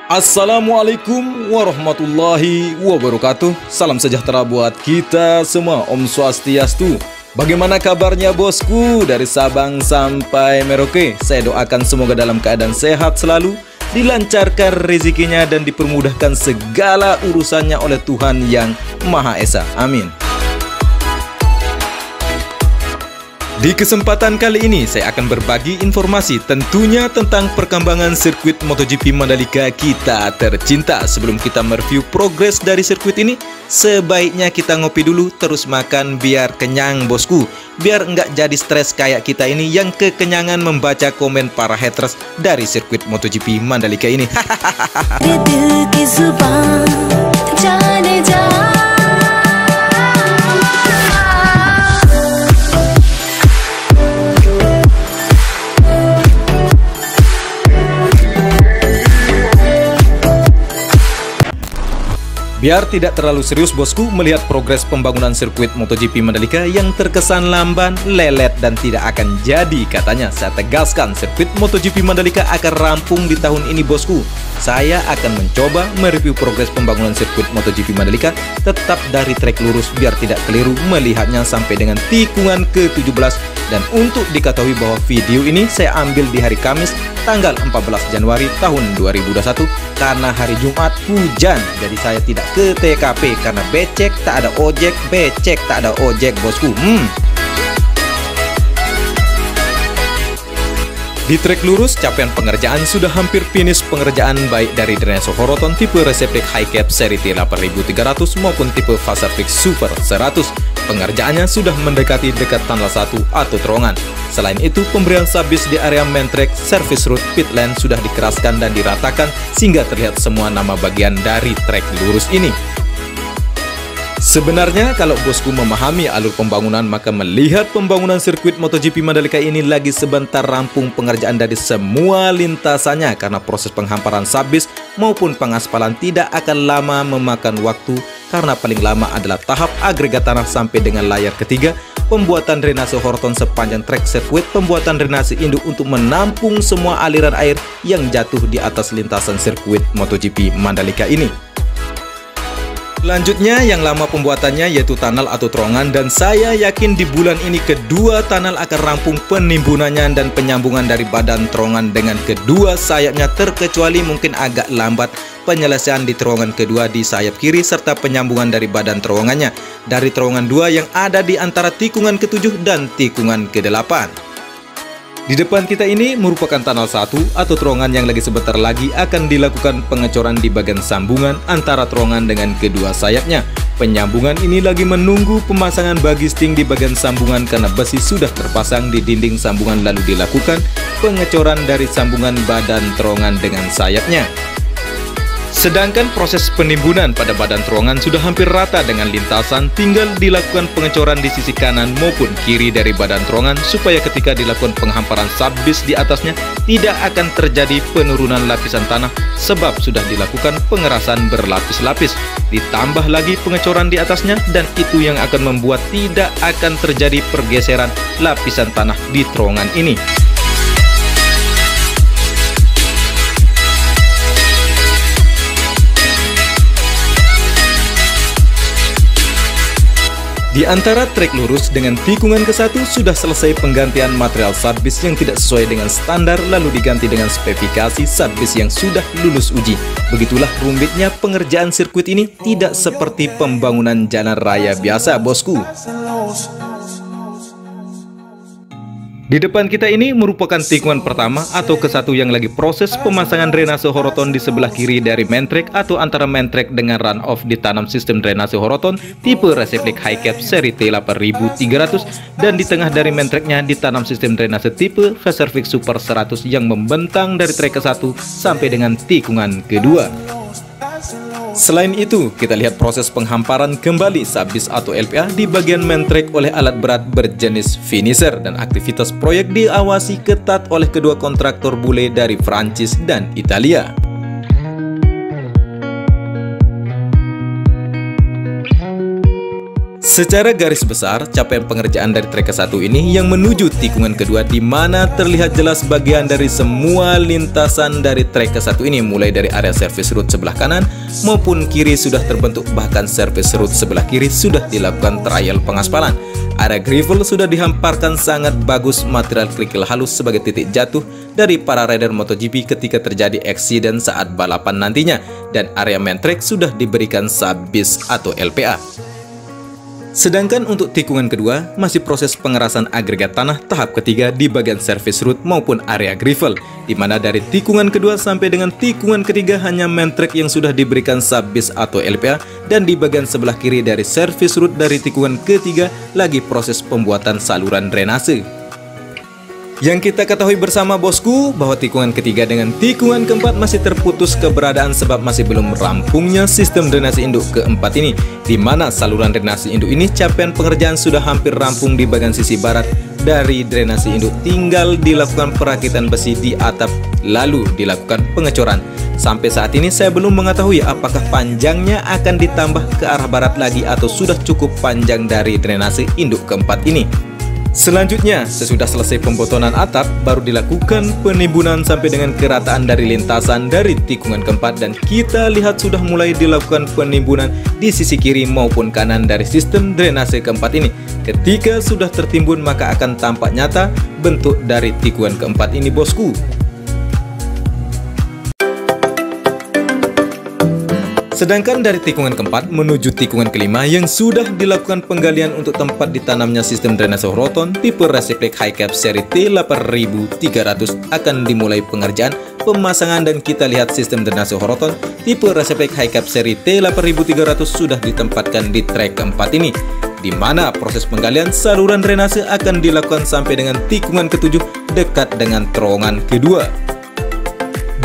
Assalamualaikum warahmatullahi wabarakatuh. Salam sejahtera buat kita semua. Om Swastiastu. Bagaimana kabarnya bosku dari Sabang sampai Merauke? Saya doakan semoga dalam keadaan sehat selalu, dilancarkan rezekinya dan dipermudahkan segala urusannya oleh Tuhan yang Maha Esa. Amin. Di kesempatan kali ini saya akan berbagi informasi tentunya tentang perkembangan sirkuit MotoGP Mandalika kita tercinta. Sebelum kita mereview progres dari sirkuit ini, sebaiknya kita ngopi dulu terus makan biar kenyang bosku. Biar nggak jadi stres kayak kita ini yang kekenyangan membaca komen para haters dari sirkuit MotoGP Mandalika ini. Biar tidak terlalu serius bosku melihat progres pembangunan sirkuit MotoGP Mandalika yang terkesan lamban, lelet, dan tidak akan jadi katanya. Saya tegaskan sirkuit MotoGP Mandalika akan rampung di tahun ini bosku. Saya akan mencoba mereview progres pembangunan sirkuit MotoGP Mandalika tetap dari trek lurus biar tidak keliru melihatnya sampai dengan tikungan ke-17. Dan untuk diketahui bahwa video ini saya ambil di hari Kamis tanggal 14 Januari tahun 2021 karena hari Jumat hujan, jadi saya tidak ke TKP karena becek tak ada ojek, becek tak ada ojek bosku. Di trek lurus, capaian pengerjaan sudah hampir finish pengerjaan baik dari drainase Horoton tipe Reseplik High Cap seri T8300 maupun tipe Vaserfix Super 100. Pengerjaannya sudah mendekati dekat tunnel 1 atau terowongan. Selain itu, pemberian subis di area main track, service road, pit lane sudah dikeraskan dan diratakan sehingga terlihat semua nama bagian dari trek lurus ini. Sebenarnya kalau bosku memahami alur pembangunan, maka melihat pembangunan sirkuit MotoGP Mandalika ini lagi sebentar rampung pengerjaan dari semua lintasannya karena proses penghamparan subis maupun pengaspalan tidak akan lama memakan waktu karena paling lama adalah tahap agregat tanah sampai dengan layar ketiga, pembuatan drainase Horoton sepanjang trek sirkuit, pembuatan drainase induk untuk menampung semua aliran air yang jatuh di atas lintasan sirkuit MotoGP Mandalika ini. Selanjutnya yang lama pembuatannya yaitu tunnel atau terowongan, dan saya yakin di bulan ini kedua tunnel akan rampung penimbunannya dan penyambungan dari badan terowongan dengan kedua sayapnya, terkecuali mungkin agak lambat penyelesaian di terowongan kedua di sayap kiri serta penyambungan dari badan terowongannya dari terowongan 2 yang ada di antara tikungan ke-7 dan tikungan ke-8. Di depan kita ini merupakan tunnel 1 atau terowongan yang lagi sebentar lagi akan dilakukan pengecoran di bagian sambungan antara terowongan dengan kedua sayapnya. Penyambungan ini lagi menunggu pemasangan bagi sting di bagian sambungan karena besi sudah terpasang di dinding sambungan, lalu dilakukan pengecoran dari sambungan badan terowongan dengan sayapnya. Sedangkan proses penimbunan pada badan terowongan sudah hampir rata dengan lintasan, tinggal dilakukan pengecoran di sisi kanan maupun kiri dari badan terowongan supaya ketika dilakukan penghamparan subis di atasnya tidak akan terjadi penurunan lapisan tanah sebab sudah dilakukan pengerasan berlapis-lapis. Ditambah lagi pengecoran di atasnya dan itu yang akan membuat tidak akan terjadi pergeseran lapisan tanah di terowongan ini. Di antara trek lurus dengan tikungan ke-1 sudah selesai penggantian material subis yang tidak sesuai dengan standar lalu diganti dengan spesifikasi subis yang sudah lulus uji. Begitulah rumitnya pengerjaan sirkuit ini, tidak seperti pembangunan jalan raya biasa bosku. Di depan kita ini merupakan tikungan pertama atau ke-1 yang lagi proses pemasangan drainase Horoton di sebelah kiri dari main track atau antara main track dengan run-off ditanam sistem drainase Horoton tipe Reseplik High Cap seri T8300 dan di tengah dari main tracknya ditanam sistem drainase tipe Vaserfix Super 100 yang membentang dari trek ke-1 sampai dengan tikungan kedua. Selain itu, kita lihat proses penghamparan kembali subis atau LPA di bagian main track oleh alat berat berjenis finisher, dan aktivitas proyek diawasi ketat oleh kedua kontraktor bule dari Prancis dan Italia. Secara garis besar, capaian pengerjaan dari trek ke-1 ini yang menuju tikungan kedua, di mana terlihat jelas bagian dari semua lintasan dari trek ke-1 ini, mulai dari area service road sebelah kanan maupun kiri sudah terbentuk, bahkan service road sebelah kiri sudah dilakukan trial pengaspalan. Area gravel sudah dihamparkan sangat bagus, material kerikil halus sebagai titik jatuh dari para rider MotoGP ketika terjadi accident saat balapan nantinya, dan area main track sudah diberikan sub-bis atau LPA. Sedangkan untuk tikungan kedua, masih proses pengerasan agregat tanah tahap ketiga di bagian service road maupun area gravel, di mana dari tikungan kedua sampai dengan tikungan ketiga hanya main track yang sudah diberikan sub-bis atau LPA, dan di bagian sebelah kiri dari service road dari tikungan ketiga lagi proses pembuatan saluran drainase. Yang kita ketahui bersama bosku, bahwa tikungan ketiga dengan tikungan keempat masih terputus keberadaan sebab masih belum rampungnya sistem drainase induk keempat ini, di mana saluran drainase induk ini capaian pengerjaan sudah hampir rampung di bagian sisi barat dari drainase induk, tinggal dilakukan perakitan besi di atap lalu dilakukan pengecoran. Sampai saat ini saya belum mengetahui apakah panjangnya akan ditambah ke arah barat lagi atau sudah cukup panjang dari drainase induk keempat ini. Selanjutnya, sesudah selesai pembotonan atap, baru dilakukan penimbunan sampai dengan kerataan dari lintasan dari tikungan keempat, dan kita lihat sudah mulai dilakukan penimbunan di sisi kiri maupun kanan dari sistem drainase keempat ini. Ketika sudah tertimbun, maka akan tampak nyata bentuk dari tikungan keempat ini bosku. Sedangkan dari tikungan keempat menuju tikungan kelima yang sudah dilakukan penggalian untuk tempat ditanamnya sistem drainase horoton tipe reciproc high cap seri T8300 akan dimulai pengerjaan pemasangan, dan kita lihat sistem drainase horoton tipe reciproc high cap seri T8300 sudah ditempatkan di trek keempat ini, di mana proses penggalian saluran drainase akan dilakukan sampai dengan tikungan ketujuh dekat dengan terowongan kedua.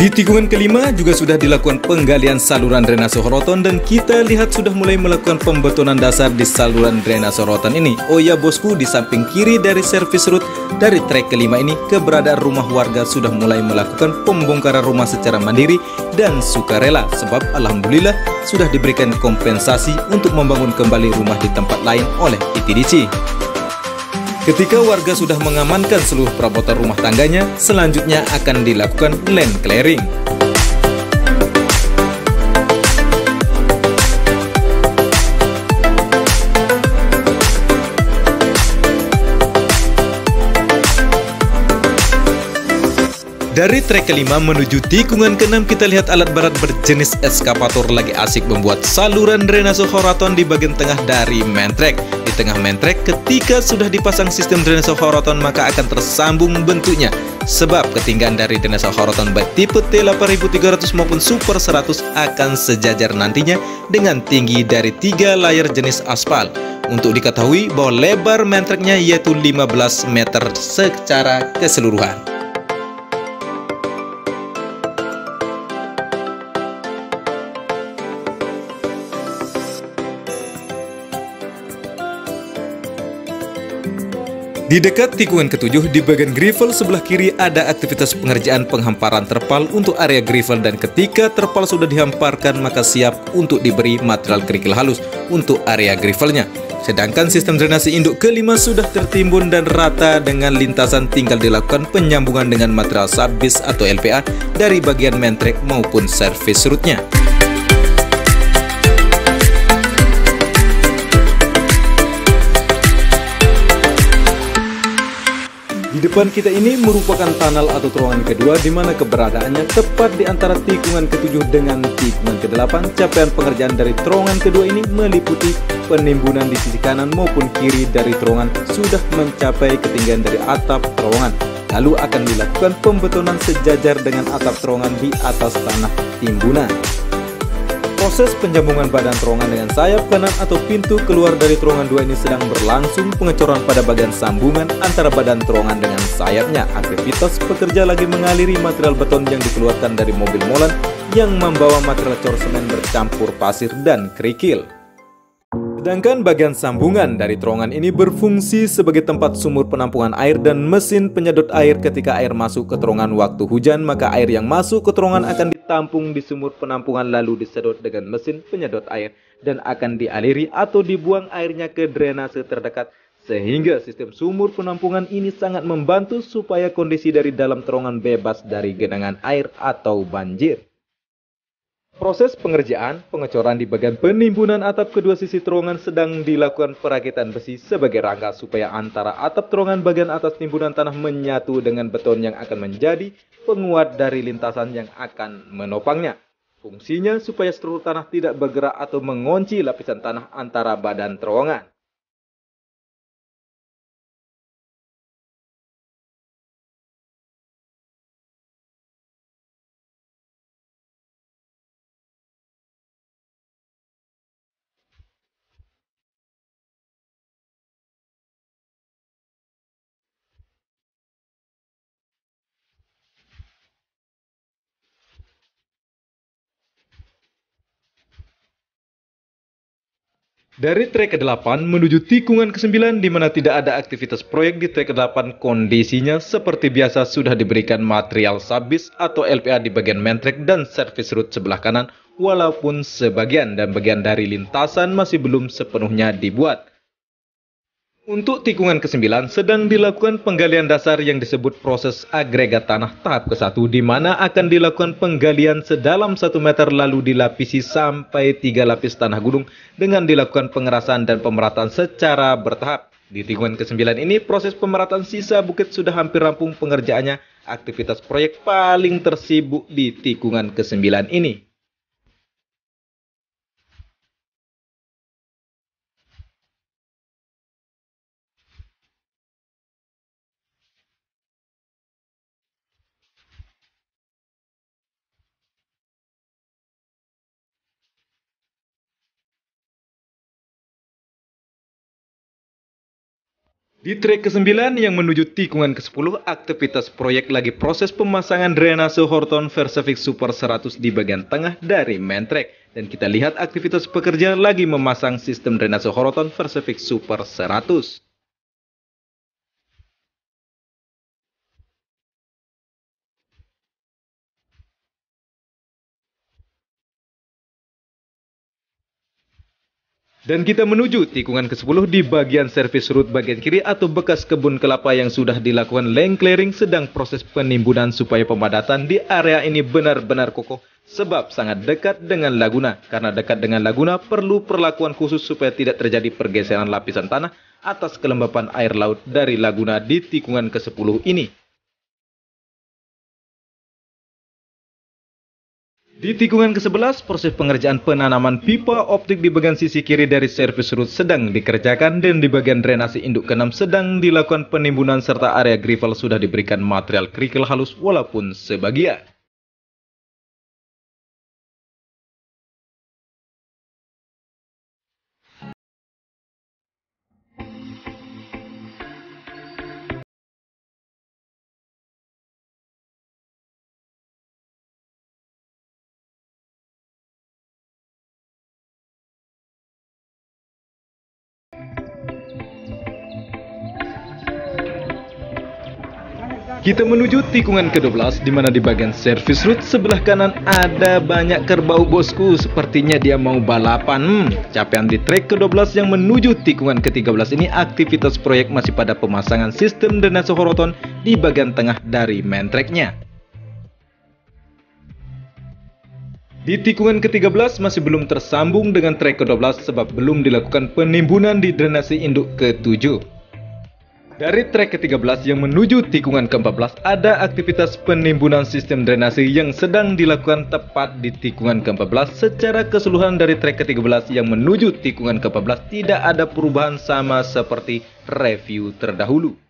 Di tikungan kelima juga sudah dilakukan penggalian saluran drainase horoton, dan kita lihat sudah mulai melakukan pembetonan dasar di saluran drainase horoton ini. Oh ya bosku, di samping kiri dari service road dari trek kelima ini, keberadaan rumah warga sudah mulai melakukan pembongkaran rumah secara mandiri dan sukarela, sebab alhamdulillah sudah diberikan kompensasi untuk membangun kembali rumah di tempat lain oleh ITDC. Ketika warga sudah mengamankan seluruh perabotan rumah tangganya, selanjutnya akan dilakukan land clearing. Dari trek kelima menuju tikungan keenam, kita lihat alat berat berjenis eskavator lagi asik membuat saluran drainase horoton di bagian tengah dari main track. Di tengah main track, ketika sudah dipasang sistem drainase horoton, maka akan tersambung bentuknya, sebab ketinggian dari drainase horoton baik tipe T8300 maupun Super 100 akan sejajar nantinya dengan tinggi dari 3 layer jenis aspal. Untuk diketahui bahwa lebar main tracknya yaitu 15 meter secara keseluruhan. Di dekat tikungan ketujuh, di bagian gravel sebelah kiri ada aktivitas pengerjaan penghamparan terpal untuk area gravel, dan ketika terpal sudah dihamparkan maka siap untuk diberi material kerikil halus untuk area gravelnya. Sedangkan sistem drainase induk kelima sudah tertimbun dan rata dengan lintasan, tinggal dilakukan penyambungan dengan material sub-bis atau LPA dari bagian main track maupun service route-nya. Di depan kita ini merupakan tunnel atau terowongan kedua, di mana keberadaannya tepat di antara tikungan ketujuh dengan tikungan ke-8. Capaian pengerjaan dari terowongan kedua ini meliputi penimbunan di sisi kanan maupun kiri dari terowongan sudah mencapai ketinggian dari atap terowongan. Lalu akan dilakukan pembetonan sejajar dengan atap terowongan di atas tanah timbunan. Proses penjambungan badan terowongan dengan sayap kanan atau pintu keluar dari terowongan 2 ini sedang berlangsung pengecoran pada bagian sambungan antara badan terowongan dengan sayapnya. Aktivitas pekerja lagi mengaliri material beton yang dikeluarkan dari mobil molen yang membawa material cor semen bercampur pasir dan kerikil. Sedangkan bagian sambungan dari terowongan ini berfungsi sebagai tempat sumur penampungan air dan mesin penyedot air. Ketika air masuk ke terowongan waktu hujan, maka air yang masuk ke terowongan akan ditampung di sumur penampungan lalu disedot dengan mesin penyedot air. dan akan dialiri atau dibuang airnya ke drainase terdekat, sehingga sistem sumur penampungan ini sangat membantu supaya kondisi dari dalam terowongan bebas dari genangan air atau banjir. Proses pengerjaan pengecoran di bagian penimbunan atap kedua sisi terowongan sedang dilakukan perakitan besi sebagai rangka supaya antara atap terowongan bagian atas timbunan tanah menyatu dengan beton yang akan menjadi penguat dari lintasan yang akan menopangnya. Fungsinya supaya struktur tanah tidak bergerak atau mengunci lapisan tanah antara badan terowongan. Dari trek ke-8 menuju tikungan ke-9 di mana tidak ada aktivitas proyek di trek ke-8, kondisinya seperti biasa sudah diberikan material sabis atau LPA di bagian main trek dan service road sebelah kanan, walaupun sebagian dan bagian dari lintasan masih belum sepenuhnya dibuat. Untuk tikungan ke-9 sedang dilakukan penggalian dasar yang disebut proses agregat tanah tahap ke-1, di mana akan dilakukan penggalian sedalam 1 meter lalu dilapisi sampai 3 lapis tanah gunung dengan dilakukan pengerasan dan pemerataan secara bertahap. Di tikungan ke-9 ini proses pemerataan sisa bukit sudah hampir rampung pengerjaannya. Aktivitas proyek paling tersibuk di tikungan ke-9 ini. Di trek ke-9 yang menuju tikungan ke-10, aktivitas proyek lagi proses pemasangan drainase Horton Versafix Super 100 di bagian tengah dari main trek. Dan kita lihat aktivitas pekerja lagi memasang sistem drainase Horton Versafix Super 100. Dan kita menuju tikungan ke-10 di bagian service road bagian kiri atau bekas kebun kelapa yang sudah dilakukan land clearing, sedang proses penimbunan supaya pemadatan di area ini benar-benar kokoh sebab sangat dekat dengan laguna. Karena dekat dengan laguna perlu perlakuan khusus supaya tidak terjadi pergeseran lapisan tanah atas kelembapan air laut dari laguna di tikungan ke-10 ini. Di tikungan ke-11, proses pengerjaan penanaman pipa optik di bagian sisi kiri dari service road sedang dikerjakan dan di bagian drainase induk ke-6 sedang dilakukan penimbunan serta area gravel sudah diberikan material kerikil halus walaupun sebagian. Kita menuju tikungan ke-12 di mana di bagian service road sebelah kanan ada banyak kerbau bosku, sepertinya dia mau balapan. Capaian di trek ke-12 yang menuju tikungan ke-13 ini aktivitas proyek masih pada pemasangan sistem drainase Horton di bagian tengah dari main treknya. Di tikungan ke-13 masih belum tersambung dengan trek ke-12 sebab belum dilakukan penimbunan di drainase induk ke-7. Dari trek ke-13 yang menuju tikungan ke-14 ada aktivitas penimbunan sistem drainase yang sedang dilakukan tepat di tikungan ke-14. Secara keseluruhan dari trek ke-13 yang menuju tikungan ke-14 tidak ada perubahan sama seperti review terdahulu.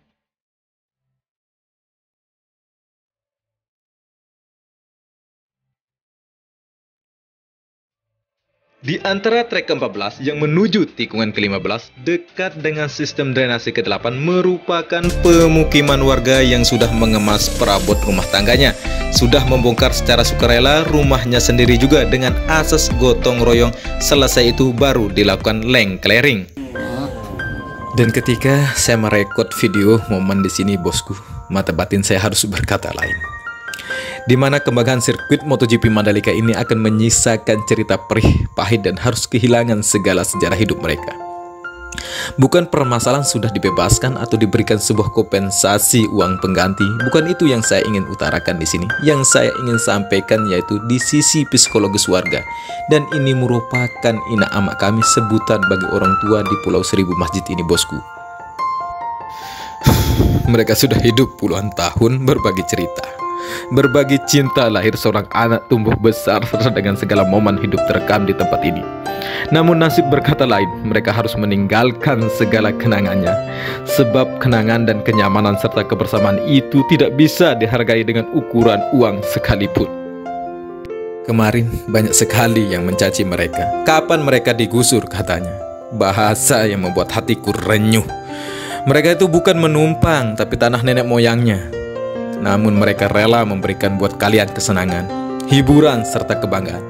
Di antara trek ke-14 yang menuju tikungan ke-15 dekat dengan sistem drainase ke-8 merupakan pemukiman warga yang sudah mengemas perabot rumah tangganya. Sudah membongkar secara sukarela rumahnya sendiri juga dengan asas gotong royong. Selesai itu baru dilakukan land clearing. Dan ketika saya merekod video momen di sini bosku, mata batin saya harus berkata lain. di mana kembangan sirkuit MotoGP Mandalika ini akan menyisakan cerita perih, pahit, dan harus kehilangan segala sejarah hidup mereka. Bukan permasalahan sudah dibebaskan atau diberikan sebuah kompensasi uang pengganti, bukan itu yang saya ingin utarakan di sini. Yang saya ingin sampaikan yaitu di sisi psikologis warga, dan ini merupakan ina amak kami, sebutan bagi orang tua di Pulau Seribu Masjid ini, bosku. Mereka sudah hidup puluhan tahun berbagi cerita, berbagi cinta, lahir seorang anak, tumbuh besar dengan segala momen hidup terekam di tempat ini. Namun nasib berkata lain, mereka harus meninggalkan segala kenangannya, sebab kenangan dan kenyamanan serta kebersamaan itu tidak bisa dihargai dengan ukuran uang sekalipun. Kemarin banyak sekali yang mencaci mereka. Kapan mereka digusur, katanya. Bahasa yang membuat hatiku renyuh. Mereka itu bukan menumpang, tapi tanah nenek moyangnya. Namun mereka rela memberikan buat kalian kesenangan, hiburan, serta kebanggaan.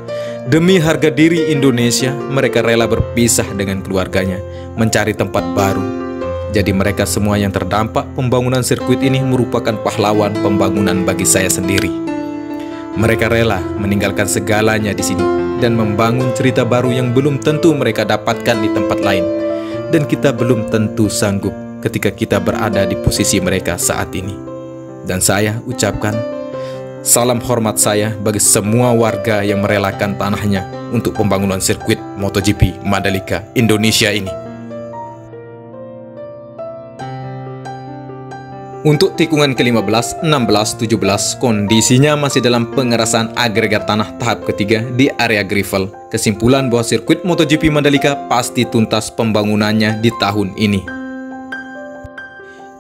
Demi harga diri Indonesia, mereka rela berpisah dengan keluarganya, mencari tempat baru. Jadi mereka semua yang terdampak pembangunan sirkuit ini merupakan pahlawan pembangunan bagi saya sendiri. Mereka rela meninggalkan segalanya di sini dan membangun cerita baru yang belum tentu mereka dapatkan di tempat lain. Dan kita belum tentu sanggup ketika kita berada di posisi mereka saat ini. Dan saya ucapkan salam hormat saya bagi semua warga yang merelakan tanahnya untuk pembangunan sirkuit MotoGP Mandalika Indonesia ini. Untuk tikungan ke-15, 16, 17, kondisinya masih dalam pengerasan agregat tanah tahap ketiga di area gravel. Kesimpulan bahwa sirkuit MotoGP Mandalika pasti tuntas pembangunannya di tahun ini.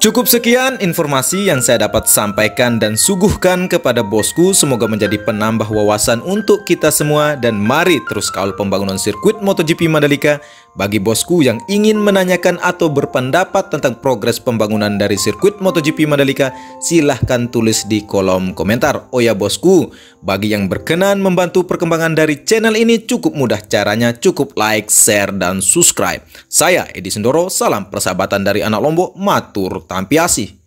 Cukup sekian informasi yang saya dapat sampaikan dan suguhkan kepada bosku. Semoga menjadi penambah wawasan untuk kita semua, dan mari terus kawal pembangunan sirkuit MotoGP Mandalika. Bagi bosku yang ingin menanyakan atau berpendapat tentang progres pembangunan dari sirkuit MotoGP Mandalika, silahkan tulis di kolom komentar. Oh ya bosku, bagi yang berkenan membantu perkembangan dari channel ini, cukup mudah caranya, cukup like, share, dan subscribe. Saya Edi Sindoro, salam persahabatan dari anak Lombok, matur tampiasih.